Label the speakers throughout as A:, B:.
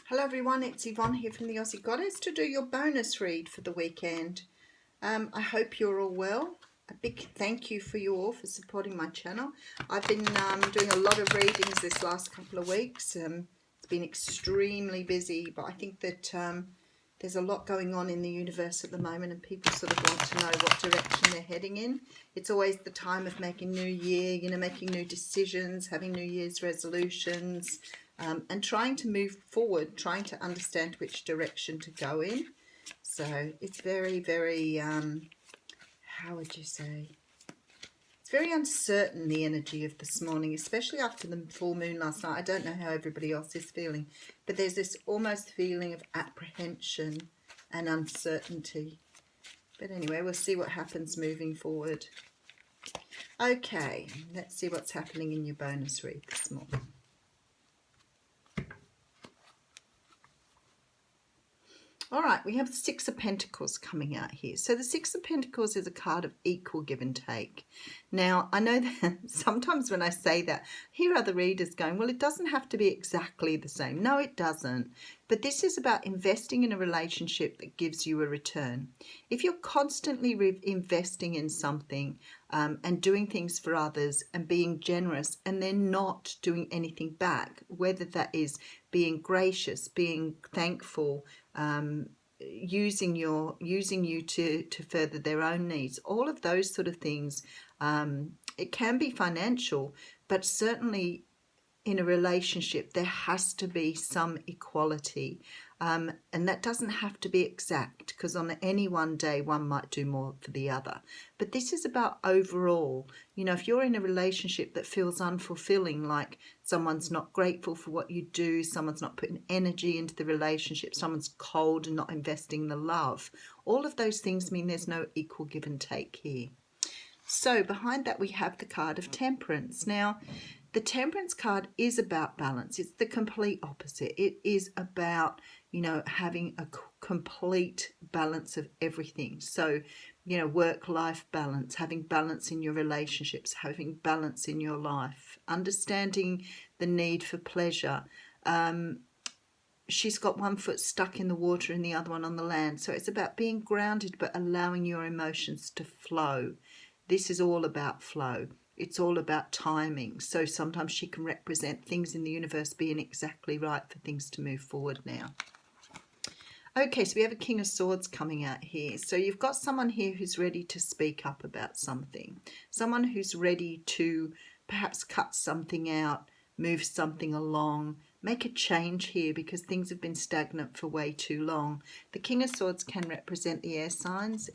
A: Hello everyone, it's Yvonne here from the Aussie Goddess to do your bonus read for the weekend. I hope you're all well. A big thank you for you all for supporting my channel. I've been doing a lot of readings this last couple of weeks. It's been extremely busy, but I think that there's a lot going on in the universe at the moment and people sort of want to know what direction they're heading in. It's always the time of making new year, making new decisions, having New Year's resolutions, and trying to move forward, trying to understand which direction to go in. So it's very, very, how would you say? It's very uncertain, the energy of this morning, especially after the full moon last night. I don't know how everybody else is feeling, but there's this almost feeling of apprehension and uncertainty. But anyway, we'll see what happens moving forward. Okay, let's see what's happening in your bonus read this morning. All right, we have the Six of Pentacles coming out here. So the Six of Pentacles is a card of equal give and take. Now, I know that sometimes when I say that, I hear other readers going, well, it doesn't have to be exactly the same. No, it doesn't. But this is about investing in a relationship that gives you a return. If you're constantly investing in something and doing things for others and being generous and then not doing anything back, whether that is being gracious, being thankful, using you to further their own needs, all of those sort of things, it can be financial, but certainly in a relationship there has to be some equality, and that doesn't have to be exact, because on any one day one might do more for the other. But this is about overall, if you're in a relationship that feels unfulfilling, like someone's not grateful for what you do, someone's not putting energy into the relationship, someone's cold and not investing the love, all of those things mean there's no equal give and take here. So behind that we have the card of Temperance. Now, the Temperance card is about balance. It's the complete opposite. It is about, having a complete balance of everything. So, work-life balance, having balance in your relationships, having balance in your life, understanding the need for pleasure. She's got one foot stuck in the water and the other one on the land. So it's about being grounded but allowing your emotions to flow. This is all about flow. It's all about timing. So sometimes she can represent things in the universe being exactly right for things to move forward now. Okay, so we have a King of Swords coming out here. So you've got someone here who's ready to speak up about something. Someone who's ready to perhaps cut something out, move something along, make a change here because things have been stagnant for way too long. The King of Swords can represent the air signs,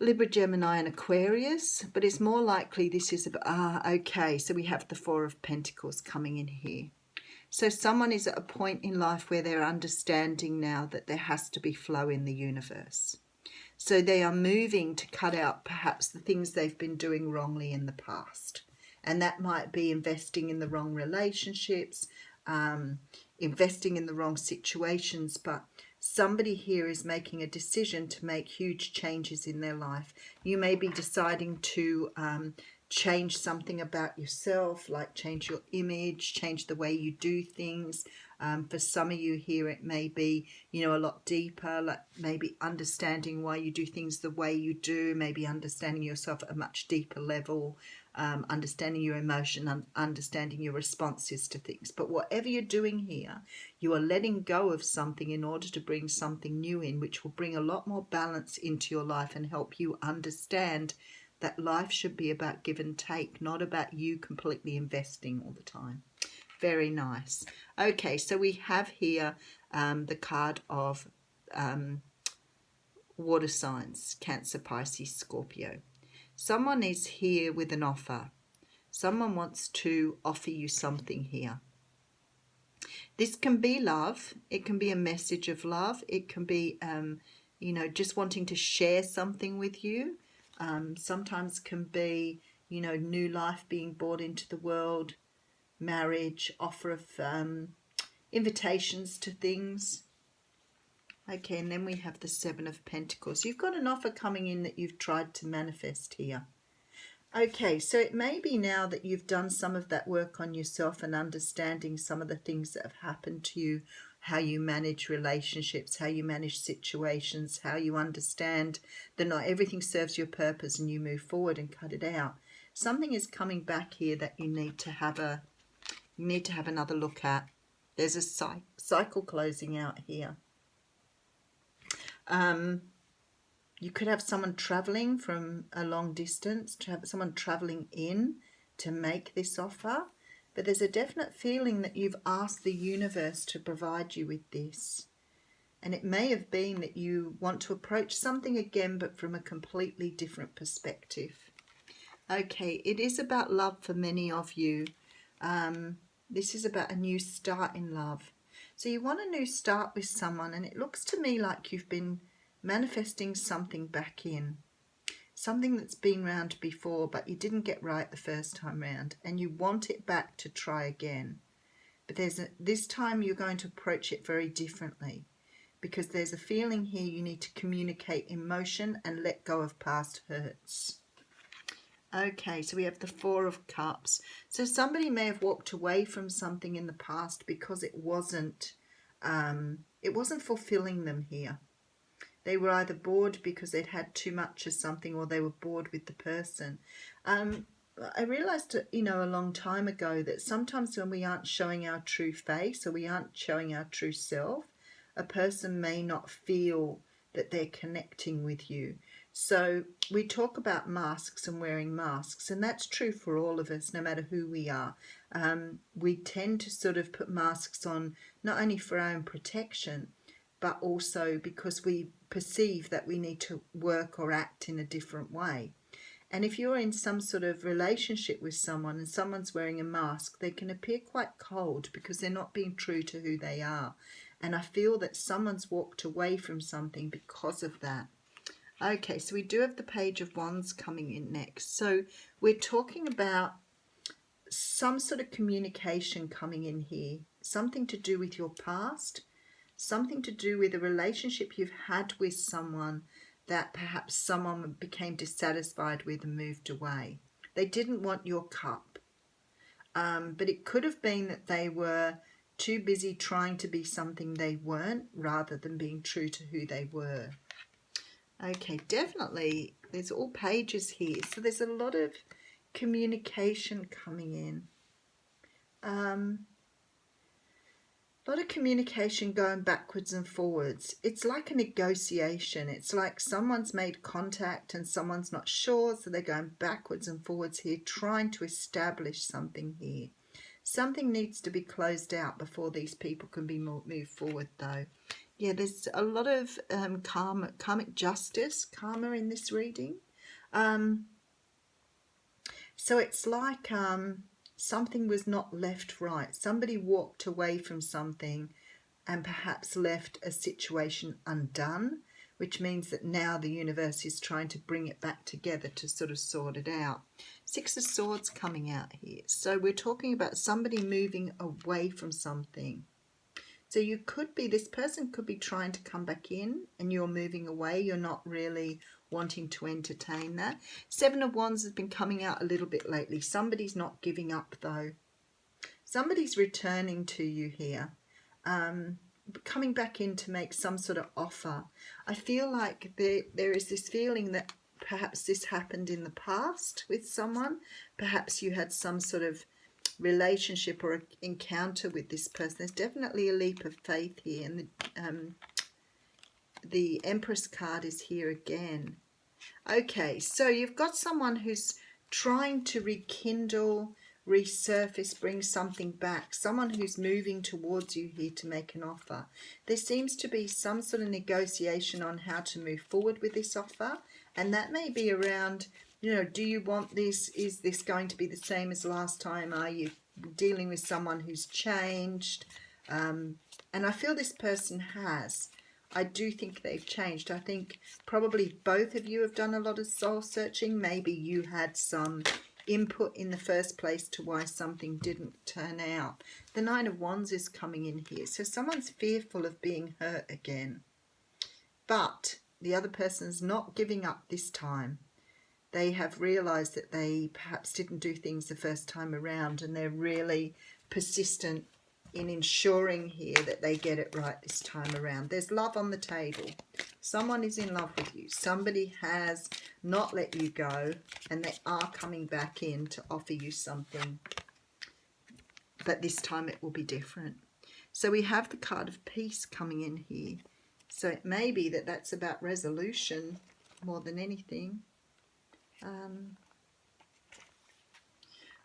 A: Libra, Gemini and Aquarius, but it's more likely this is about, okay, so we have the Four of Pentacles coming in here. So someone is at a point in life where they're understanding now that there has to be flow in the universe. So they are moving to cut out perhaps the things they've been doing wrongly in the past. And that might be investing in the wrong relationships, investing in the wrong situations, but somebody here is making a decision to make huge changes in their life. You may be deciding to change something about yourself, like change your image, change the way you do things. For some of you here, it may be, a lot deeper, like maybe understanding why you do things the way you do, maybe understanding yourself at a much deeper level, understanding your emotion, understanding your responses to things. But whatever you're doing here, you are letting go of something in order to bring something new in, which will bring a lot more balance into your life and help you understand that life should be about give and take, not about you completely investing all the time. Very nice. Okay, so we have here the card of water signs, Cancer, Pisces, Scorpio. Someone is here with an offer. Someone wants to offer you something here. This can be love. It can be a message of love. It can be, just wanting to share something with you. Sometimes can be, new life being brought into the world, marriage, offer of invitations to things. Okay, and then we have the Seven of Pentacles. You've got an offer coming in that you've tried to manifest here. Okay, so it may be now that you've done some of that work on yourself and understanding some of the things that have happened to you, how you manage relationships, how you manage situations, how you understand that not everything serves your purpose and you move forward and cut it out. Something is coming back here that you need to have another look at. There's a cycle closing out here. You could have someone traveling from a long distance, to have someone traveling in to make this offer. But there's a definite feeling that you've asked the universe to provide you with this. And it may have been that you want to approach something again, but from a completely different perspective. Okay, it is about love for many of you. This is about a new start in love. So you want a new start with someone, and it looks to me like you've been manifesting something back in. Something that's been round before, but you didn't get right the first time round, and you want it back to try again. But this time you're going to approach it very differently, because there's a feeling here you need to communicate emotion and let go of past hurts. Okay, so we have the Four of Cups. So somebody may have walked away from something in the past because it wasn't fulfilling them here. They were either bored because they'd had too much of something, or they were bored with the person. I realised, a long time ago that sometimes when we aren't showing our true face, or we aren't showing our true self, a person may not feel that they're connecting with you. So we talk about masks and wearing masks, and that's true for all of us, no matter who we are. We tend to sort of put masks on, not only for our own protection, but also because we perceive that we need to work or act in a different way. And if you're in some sort of relationship with someone and someone's wearing a mask, they can appear quite cold because they're not being true to who they are. And I feel that someone's walked away from something because of that. Okay, so we do have the Page of Wands coming in next. So we're talking about some sort of communication coming in here. Something to do with your past. Something to do with a relationship you've had with someone that perhaps someone became dissatisfied with and moved away. They didn't want your cup. But it could have been that they were too busy trying to be something they weren't, rather than being true to who they were. Okay, definitely. There's all pages here. So there's a lot of communication coming in. A lot of communication going backwards and forwards. It's like a negotiation. It's like someone's made contact and someone's not sure, so they're going backwards and forwards here, trying to establish something here. Something needs to be closed out before these people can be moved forward, though. Yeah, there's a lot of karmic justice, karma in this reading. So it's like something was not left right. Somebody walked away from something and perhaps left a situation undone, which means that now the universe is trying to bring it back together to sort of sort it out. Six of Swords coming out here. So we're talking about somebody moving away from something. So this person could be trying to come back in and you're moving away. You're not really wanting to entertain that. Seven of Wands has been coming out a little bit lately. Somebody's not giving up, though. Somebody's returning to you here. Coming back in to make some sort of offer. I feel like there is this feeling that perhaps this happened in the past with someone. Perhaps you had some sort of relationship or encounter with this person. There's definitely a leap of faith here, and the Empress card is here again. Okay, so you've got someone who's trying to rekindle, resurface, bring something back. Someone who's moving towards you here to make an offer. There seems to be some sort of negotiation on how to move forward with this offer, and that may be around, do you want this? Is this going to be the same as last time? Are you dealing with someone who's changed? And I feel this person has. I do think they've changed. I think probably both of you have done a lot of soul searching. Maybe you had some input in the first place to why something didn't turn out. The Nine of Wands is coming in here. So someone's fearful of being hurt again. But the other person's not giving up this time. they have realized that they perhaps didn't do things the first time around, and they're really persistent in ensuring here that they get it right this time around. There's love on the table. Someone is in love with you. Somebody has not let you go, and they are coming back in to offer you something. But this time it will be different. So we have the card of peace coming in here. So it may be that that's about resolution more than anything.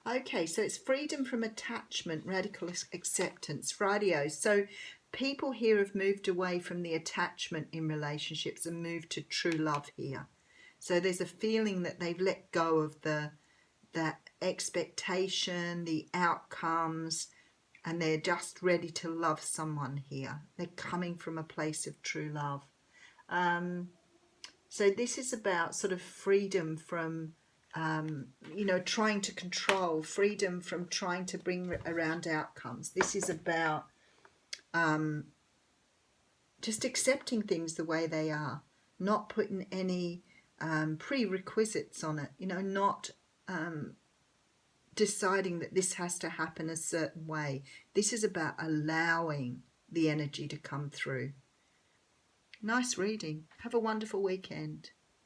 A: Okay, so it's freedom from attachment, radical acceptance, rightio. So people here have moved away from the attachment in relationships and moved to true love here. So there's a feeling that they've let go of that expectation, the outcomes, and they're just ready to love someone here. They're coming from a place of true love. So this is about sort of freedom from, you know, trying to control, freedom from trying to bring around outcomes. This is about just accepting things the way they are, not putting any prerequisites on it, you know, not deciding that this has to happen a certain way. This is about allowing the energy to come through. Nice reading. Have a wonderful weekend.